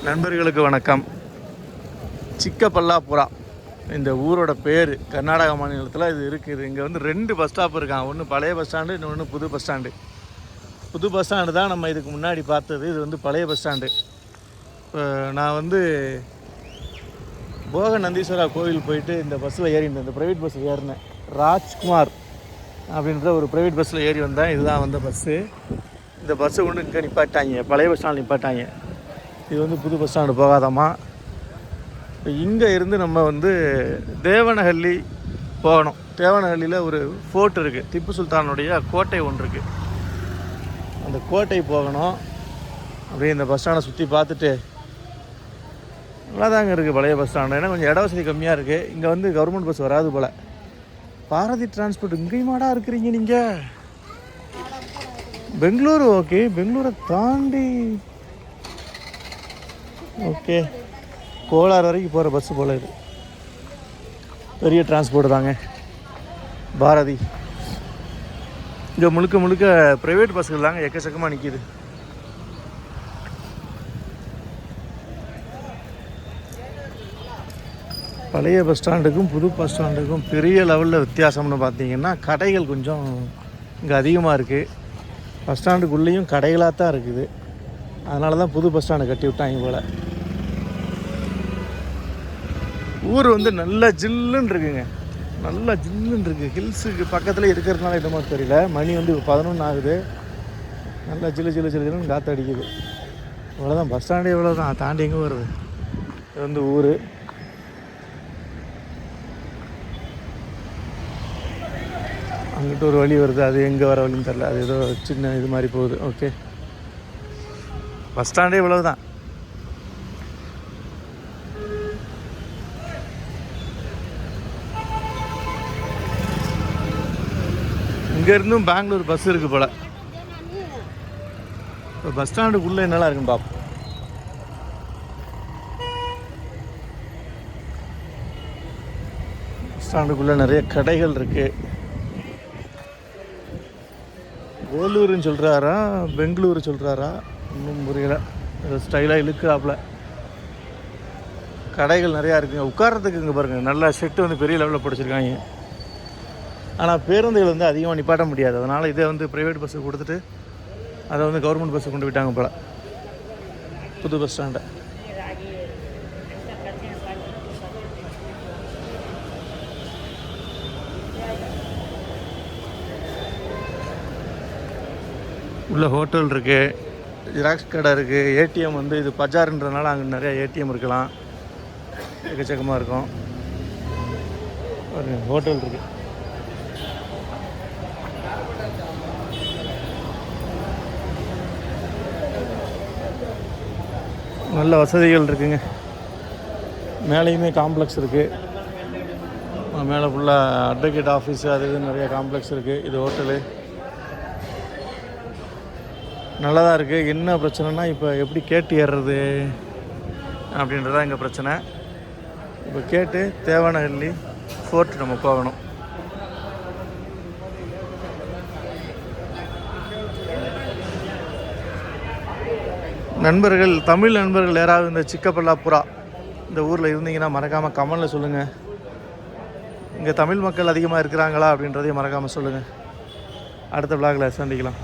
நண்பர்களுக்கு வணக்கம். சிக்கபல்லாபுரா இந்த ஊரோட பேர் கர்நாடகா மாநிலத்தில் இது இருக்குது. இங்கே வந்து 2 பஸ் ஸ்டாப் இருக்காங்க. ஒன்று பழைய பஸ் ஸ்டாண்டு, இன்னொன்று புது பஸ் ஸ்டாண்டு. புது பஸ் ஸ்டாண்டு தான் நம்ம இதுக்கு முன்னாடி பார்த்தது. இது வந்து பழைய பஸ் ஸ்டாண்டு. இப்போ நான் வந்து போக நந்தீஸ்வரா கோவில் போயிட்டு இந்த பஸ்ஸில் ஏறினேன். இந்த ப்ரைவேட் பஸ்ஸில் ஏறினேன். ராஜ்குமார் அப்படின்ற ஒரு ப்ரைவேட் பஸ்ஸில் ஏறி வந்தேன். இதுதான் வந்த பஸ்ஸு. இந்த பஸ்ஸை ஒன்று இங்கே நிப்பாட்டாங்க, பழைய பஸ் ஸ்டாண்டில் நிப்பாட்டாங்க. இது வந்து புது பஸ் ஸ்டாண்டு போகாதாமா. இப்போ இங்கே இருந்து நம்ம வந்து தேவனஹள்ளி போகணும். தேவனஹள்ளியில் ஒரு ஃபோர்ட் இருக்குது, திப்பு சுல்தானுடைய கோட்டை ஒன்று இருக்குது. அந்த கோட்டை போகணும். அப்படியே இந்த பஸ் ஸ்டாண்டை சுற்றி பார்த்துட்டு நல்லா தாங்க இருக்குது பழைய பஸ் ஸ்டாண்டு. ஏன்னா கொஞ்சம் இட வசதி கம்மியாக இருக்குது. இங்கே வந்து கவர்மெண்ட் பஸ் வராது போல். பாரதி டிரான்ஸ்போர்ட் இங்கேயுமாடா இருக்கிறீங்க நீங்கள்? பெங்களூரு ஓகே, பெங்களூரை தாண்டி ஓகே கோலார் வரைக்கும் போகிற பஸ்ஸு போல். இது பெரிய டிரான்ஸ்போர்ட் தாங்க பாரதி. இங்கே முழுக்க முழுக்க ப்ரைவேட் பஸ்ஸுகள் தாங்க எக்கச்சக்கமாக நிற்கிது. பழைய பஸ் ஸ்டாண்டுக்கும் புது பஸ் ஸ்டாண்டுக்கும் பெரிய லெவலில் வித்தியாசம்னு பார்த்தீங்கன்னா கடைகள் கொஞ்சம் இங்கே அதிகமாக இருக்குது. பஸ் ஸ்டாண்டுக்குள்ளேயும் கடைகளாக தான் இருக்குது. அதனால தான் புது பஸ் ஸ்டாண்டை கட்டி விட்டாங்க போல். ஊர் வந்து நல்லா ஜில்லுன்னு இருக்குங்க, நல்லா ஜில்லுன்னு இருக்குது. ஹில்ஸுக்கு பக்கத்தில் இருக்கிறதுனால என்னமோ தெரியல. மணி வந்து 11 ஆகுது. நல்லா ஜில்லு ஜில்லு ஜில்லுன்னு காற்று அடிக்குது. இவ்வளோதான் பஸ் ஸ்டாண்டு, இவ்வளோதான். தாண்டி எங்கே வருது? இது வந்து ஊர். அங்கிட்ட ஒரு வழி வருது, அது எங்கே வர வழின்னு தெரில. அது ஏதோ சின்ன இது மாதிரி போகுது. ஓகே, பஸ் ஸ்டாண்டே இவ்வளவு தான். இங்கேருந்தும் பெங்களூர் பஸ் இருக்குது போல். இப்போ பஸ் ஸ்டாண்டுக்குள்ளே என்னெல்லாம் இருக்குன்னு பார்ப்போம். பஸ் ஸ்டாண்டுக்குள்ளே நிறைய கடைகள் இருக்குது. வேலூருன்னு சொல்கிறாரா பெங்களூரு சொல்கிறாரா இன்னும் புரியல. ஸ்டைலாக இழுக்கிறாப்புல. கடைகள் நிறையா இருக்குங்க. உட்காரத்துக்கு இங்கே பாருங்கள், நல்லா செட்டு வந்து பெரிய லெவலில் பிடிச்சிருக்காங்க. ஆனால் பேருந்துகள் வந்து அதிகமாக நிப்பாட்ட முடியாது. அதனால் இதை வந்து ப்ரைவேட் பஸ்ஸுக்கு கொடுத்துட்டு அதை வந்து கவர்மெண்ட் பஸ்ஸுக்கு கொண்டு போயிட்டாங்க போல் புது பஸ் ஸ்டாண்டை. உள்ள ஹோட்டல் இருக்குது, ஜெராக்ஸ் கடை இருக்குது, ஏடிஎம் வந்து இது பஜார்ன்றதுனால அங்கே நிறையா ஏடிஎம் இருக்கலாம், எக்கச்சக்கமாக இருக்கும். ஒரு ஹோட்டல் இருக்குது. நல்ல வசதிகள் இருக்குங்க. மேலேயுமே காம்ப்ளெக்ஸ் இருக்குது. மேலே ஃபுல்லாக அட்வொகேட் ஆஃபீஸு அது இது நிறைய காம்ப்ளெக்ஸ் இருக்குது. இது ஹோட்டலு நல்லா தான் இருக்குது. என்ன பிரச்சனைனா இப்போ எப்படி கேட்டு ஏறுறது அப்படின்றதான் இங்கே பிரச்சனை. இப்போ கேட்டு தேவனஹள்ளி ஃபோர்ட் நம்ம போகணும். நண்பர்கள், தமிழ் நண்பர்கள் யாராவது இந்த சிக்கபல்லாபுரா இந்த ஊரில் இருந்தீங்கன்னா மறக்காமல் கமெண்டில் சொல்லுங்கள். இங்கே தமிழ் மக்கள் அதிகமாக இருக்கிறாங்களா அப்படின்றதையும் மறக்காமல் சொல்லுங்கள். அடுத்த விளாகில் சந்திக்கலாம்.